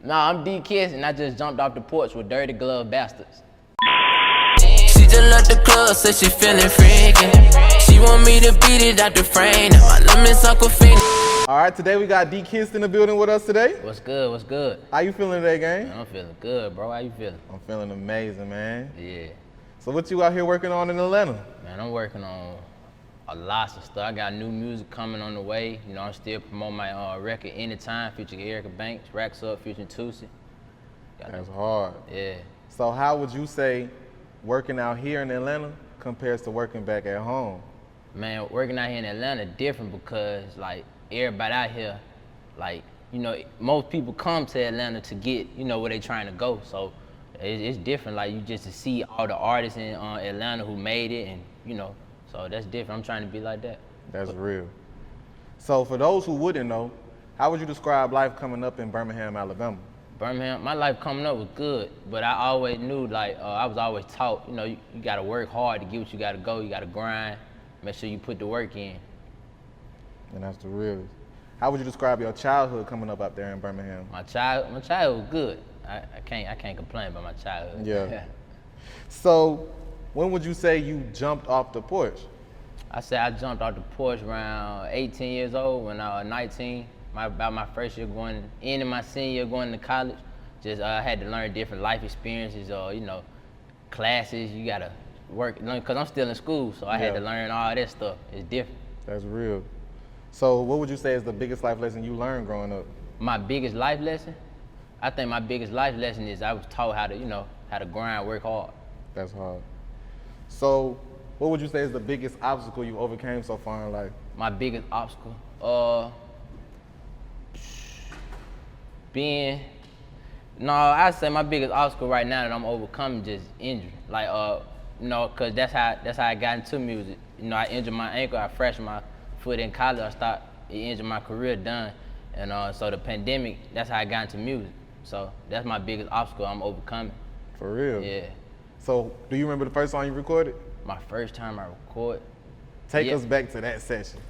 Nah, I'm D Kist, and I just jumped off the porch with dirty glove bastards. She just left the club, said she feeling freaky. She want me to beat it out the frame. Now my lemons Uncle Phoenix. All right, today we got D Kist in the building with us today. What's good? What's good? How you feeling today, gang? Man, I'm feeling good, bro. How you feeling? I'm feeling amazing, man. Yeah. So what you out here working on in Atlanta? Man, I'm working on a lot of stuff. I got new music coming on the way. You know, I'm still promoting my record Anytime, featuring Erica Banks, Racks Up, featuring Toosii. That's hard. Yeah. So how would you say working out here in Atlanta compares to working back at home? Man, working out here in Atlanta different because like everybody out here, like, you know, most people come to Atlanta to get, you know, where they trying to go. So it's different. Like you just to see all the artists in Atlanta who made it, and you know, so that's different. I'm trying to be like that. That's real. So for those who wouldn't know, how would you describe life coming up in Birmingham, Alabama? Birmingham, my life coming up was good, but I always knew, like, I was always taught, you know, you gotta work hard to get what you gotta go, you gotta grind, make sure you put the work in. And that's the realest. How would you describe your childhood coming up out there in Birmingham? My childhood was good. I can't complain about my childhood. Yeah. So when would you say you jumped off the porch? I say I jumped off the porch around 18 years old. When I was 19. About my first year into my senior year going to college. Just had to learn different life experiences, you know, classes. You gotta work, because I'm still in school, so I had to learn all that stuff. It's different. That's real. So what would you say is the biggest life lesson you learned growing up? My biggest life lesson? I think my biggest life lesson is I was taught how to, you know, how to grind, work hard. That's hard. So what would you say is the biggest obstacle you overcame so far in life? My biggest obstacle? I'd say my biggest obstacle right now that I'm overcoming just injury. Like, you know, cause that's how I got into music. You know, I injured my ankle, I fractured my foot in college, it injured my career done. And so the pandemic, that's how I got into music. So that's my biggest obstacle I'm overcoming. For real? Yeah. So do you remember the first song you recorded? My first time I recorded. Take us back to that session.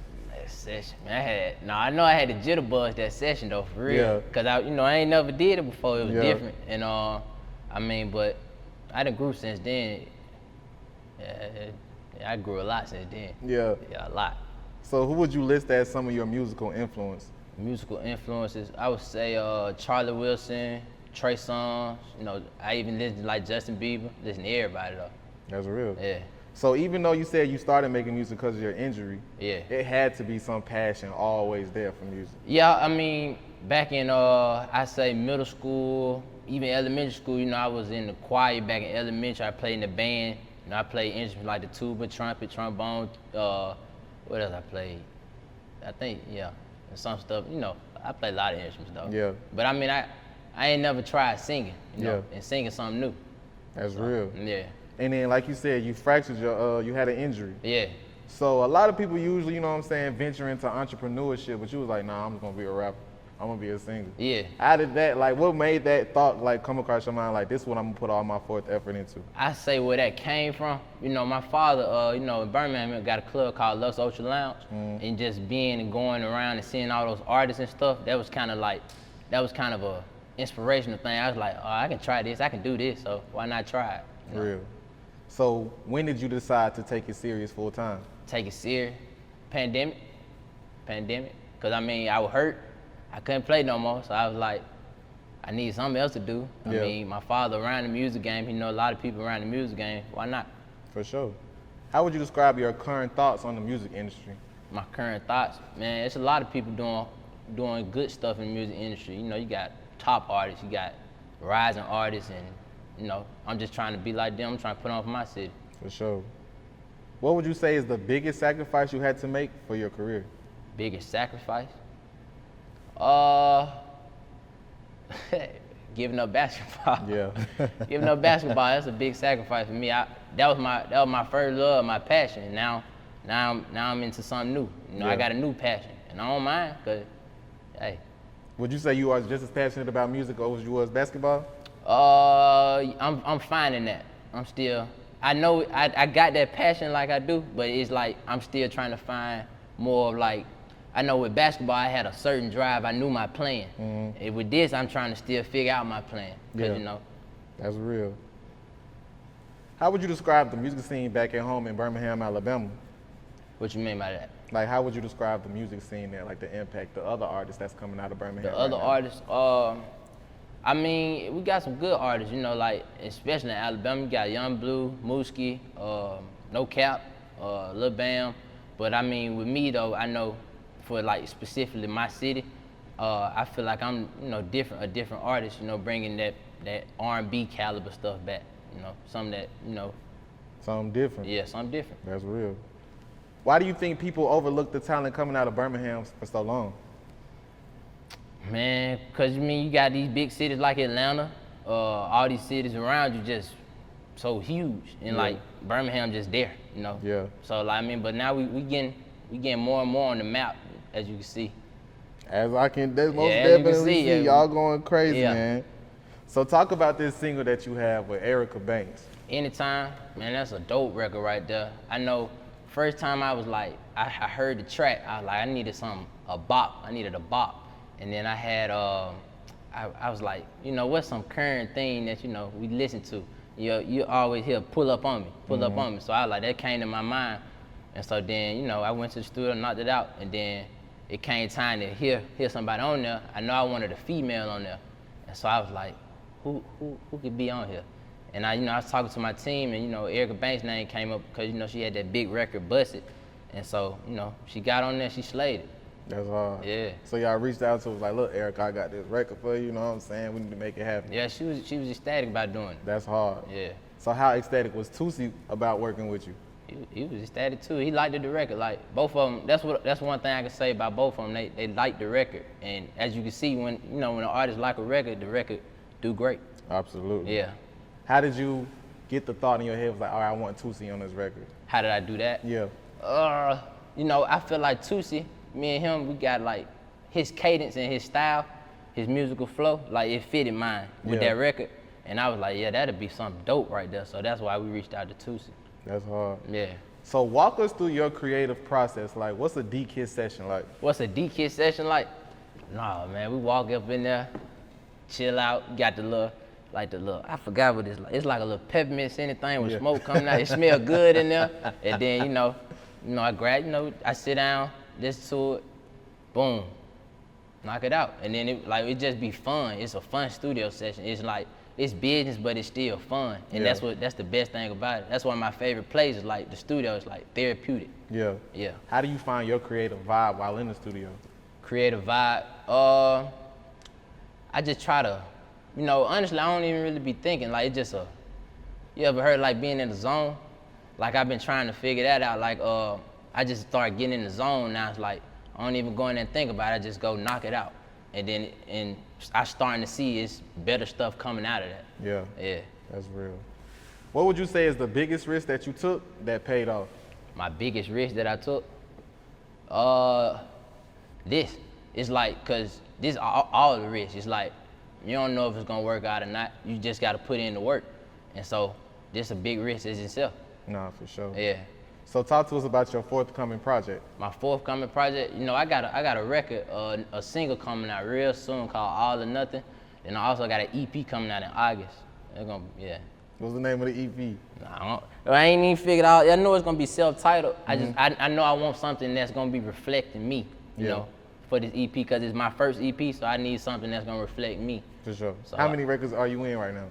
Session, man. I know I had the jitterbugs that session though, for real. Yeah. Cause I ain't never did it before. It was different, and I mean, but I done grew since then. Yeah, I grew a lot since then. Yeah, a lot. So who would you list as some of your musical influence? Musical influences, I would say Charlie Wilson, Trey Songz. You know, I even listen to like Justin Bieber. Listen to everybody though. That's real. Yeah. So even though you said you started making music because of your injury, it had to be some passion always there for music. Yeah, I mean, back in, I say middle school, even elementary school, you know, I was in the choir back in elementary. I played in the band. You know, I played instruments like the tuba, trumpet, trombone. What else I played? I think, and some stuff, you know, I played a lot of instruments though. Yeah. But I mean, I ain't never tried singing, you know, and singing something new. That's real. Yeah. And then, like you said, you fractured you had an injury. Yeah. So a lot of people usually, you know what I'm saying, venture into entrepreneurship, but you was like, nah, I'm just gonna be a rapper. I'm gonna be a singer. Yeah. How did that, like, what made that thought, like, come across your mind, like, this is what I'm gonna put all my fourth effort into? I say where that came from. You know, my father, you know, in Birmingham, got a club called Lux Ultra Lounge, and just being and going around and seeing all those artists and stuff, that was kind of a inspirational thing. I was like, oh, I can try this, I can do this, so why not try it? You know? Real. So when did you decide to take it serious full time? Take it serious? Pandemic. Cause I mean, I was hurt. I couldn't play no more, so I was like, I need something else to do. I mean, my father around the music game, he know a lot of people around the music game. Why not? For sure. How would you describe your current thoughts on the music industry? My current thoughts, man, it's a lot of people doing good stuff in the music industry. You know, you got top artists, you got rising artists, and you know, I'm just trying to be like them. I'm trying to put on for my city. For sure. What would you say is the biggest sacrifice you had to make for your career? Biggest sacrifice? Giving up basketball. Yeah. Giving up basketball, that's a big sacrifice for me. That was my first love, my passion. And now I'm into something new. You know, I got a new passion, and I don't mind, cause, hey. Would you say you are just as passionate about music as you was basketball? I'm finding that. I know I got that passion like I do, but it's like I'm still trying to find more of like I know with basketball, I had a certain drive. I knew my plan. And with this, I'm trying to still figure out my plan. Cause you know. That's real. How would you describe the music scene back at home in Birmingham, Alabama? What you mean by that? Like, how would you describe the music scene there, like the impact, the other artists that's coming out of Birmingham? The other artists, I mean, we got some good artists, you know, like, especially in Alabama, you got Young Blue, Mooski, No Cap, Lil Bam. But I mean, with me though, I know for like specifically my city, I feel like I'm, you know, a different artist, you know, bringing that R&B caliber stuff back, you know, something that, you know. Something different. Yeah, something different. That's real. Why do you think people overlook the talent coming out of Birmingham for so long? Man, cause you mean you got these big cities like Atlanta, all these cities around you just so huge, and like Birmingham just there, you know. Yeah. So like, I mean, but now we getting more and more on the map, as you can see. As I can, most Yeah, as you can definitely see, see, y'all going crazy, Yeah. man. So talk about this single that you have with Erica Banks. Anytime, man, that's a dope record right there. I know, first time I was like, I heard the track, I was like, I needed a bop. I needed a bop. And then I had, I was like, you know, what's some current thing that, you know, we listen to? You always hear pull up on me, pull up on me. So I was like, that came to my mind. And so then, you know, I went to the studio, knocked it out, and then it came time to hear somebody on there. I know I wanted a female on there. And so I was like, who could be on here? And I was talking to my team, and, you know, Erica Banks' name came up because, you know, she had that big record, Busted. And so, you know, she got on there, she slayed it. That's hard. Yeah. So y'all reached out to her, was like, look, Erica, I got this record for you, you know what I'm saying? We need to make it happen. Yeah, she was ecstatic about doing it. That's hard. Yeah. So how ecstatic was Toosii about working with you? He was ecstatic too. He liked the record. Like both of them. That's one thing I can say about both of them. They liked the record, and as you can see, when when an artist like a record, the record do great. Absolutely. Yeah. How did you get the thought in your head, was like, all right, I want Toosii on this record? How did I do that? Yeah. You know, I feel like Toosii, me and him, we got like his cadence and his style, his musical flow, like it fitted mine with that record. And I was like, yeah, that'd be something dope right there. So that's why we reached out to Toosii. That's hard. Yeah. So walk us through your creative process. Like, what's a D Kist session like? What's a D Kist session like? Nah, man, we walk up in there, chill out, got the little, I forgot what it's like. It's like a little peppermint scented thing with smoke coming out. It smell good in there. And then, you know, I grab, I sit down, listen to it, boom, knock it out. And then it just be fun. It's a fun studio session. It's like, it's business, but it's still fun. And that's the best thing about it. That's one of my favorite places. Like the studio is like therapeutic. Yeah. Yeah. How do you find your creative vibe while in the studio? Creative vibe. I just try to, honestly, I don't even really be thinking. Like, it's just you ever heard like being in the zone? Like, I've been trying to figure that out. Like, I just start getting in the zone now. It's like, I don't even go in there and think about it. I just go knock it out. And then, I'm starting to see it's better stuff coming out of that. Yeah. Yeah. That's real. What would you say is the biggest risk that you took that paid off? My biggest risk that I took? This. It's like, cause this all the risk. It's like, you don't know if it's gonna work out or not. You just gotta put in the work. And so, this a big risk as itself. Nah, for sure. Yeah. So talk to us about your forthcoming project. My forthcoming project, I got a record, a single coming out real soon called All or Nothing. And I also got an EP coming out in August. It's gonna, yeah. What's the name of the EP? I ain't even figured out. I know it's gonna be self-titled. I know I want something that's gonna be reflecting me, you know, for this EP, because it's my first EP, so I need something that's gonna reflect me. For sure. So how many records are you in right now?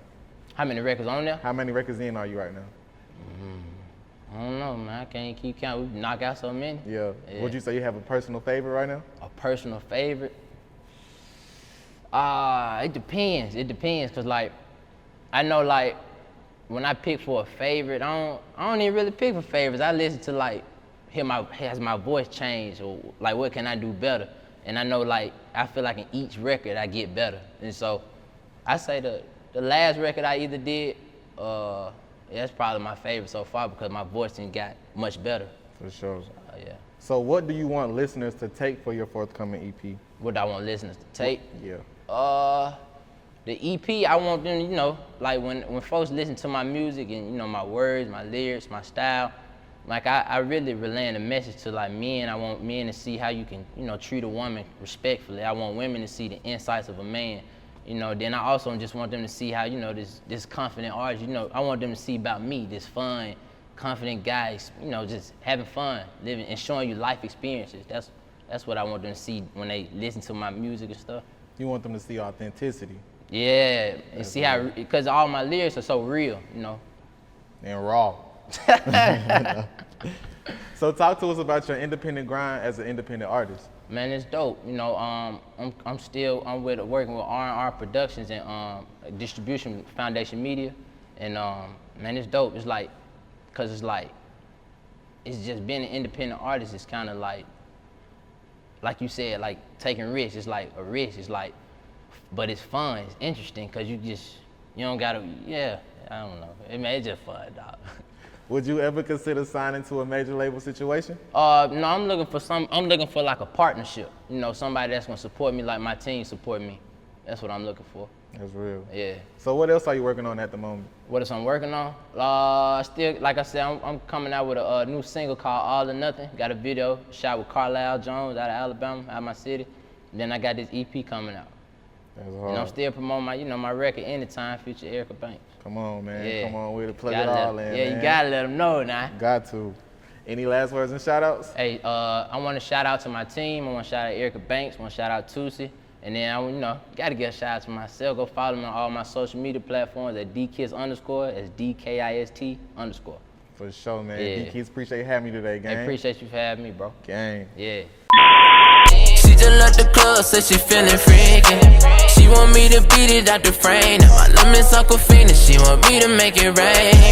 How many records on there? How many records in are you right now? I don't know, man. I can't keep count. We knock out so many. Yeah. Would you say you have a personal favorite right now? A personal favorite? It depends. It depends, cause like, I know like, when I pick for a favorite, I don't even really pick for favorites. I listen to like, has my voice changed, or like what can I do better? And I know like, I feel like in each record I get better. And so, I say the last record I either did, that's probably my favorite so far because my voice didn't got much better. For sure. So, yeah. So what do you want listeners to take for your forthcoming EP? What do I want listeners to take? Yeah. The EP, I want them, like when folks listen to my music and, my words, my lyrics, my style, like I really relaying a message to like men. I want men to see how you can, you know, treat a woman respectfully. I want women to see the insights of a man. You know, then I also just want them to see how, you know, this confident artist, you know, I want them to see about me, this fun, confident guy, you know, just having fun, living and showing you life experiences. That's what I want them to see when they listen to my music and stuff. You want them to see authenticity. Yeah, and see how, because all my lyrics are so real, you know. And raw. So talk to us about your independent grind as an independent artist. Man, it's dope. You know, I'm working with R&R Productions and Distribution Foundation Media, and man, it's dope. It's like, cause it's like, it's just being an independent artist is kind of like you said, like taking risks. It's like a risk. It's like, but it's fun. It's interesting, cause you don't gotta. Yeah, I don't know. It's just fun, dog. Would you ever consider signing to a major label situation? No, I'm looking for like a partnership. You know, somebody that's gonna support me like my team support me. That's what I'm looking for. That's real. Yeah. So what else are you working on at the moment? What else I'm working on? Still, like I said, I'm coming out with a new single called All or Nothing. Got a video shot with Carlisle Jones out of Alabama, out of my city. Then I got this EP coming out. That's hard. And I'm still promoting my record Anytime, feature Erica Banks. Come on, man. Yeah. Come on with it. Plug it all in, yeah, man. you gotta let them know now. Got to. Any last words and shout outs? Hey, I want to shout out to my team. I want to shout out Erica Banks. I want to shout out Toosii. And then gotta give a shout out to myself. Go follow me on all my social media platforms at D Kist _. It's DKIST _. For sure, man. Yeah. D Kist, appreciate you having me today, gang. I appreciate you for having me, bro. Gang. Yeah. She just left the club, said she feeling freaky. She want me to beat it out the frame. Now my limits Aquafina, she want me to make it rain.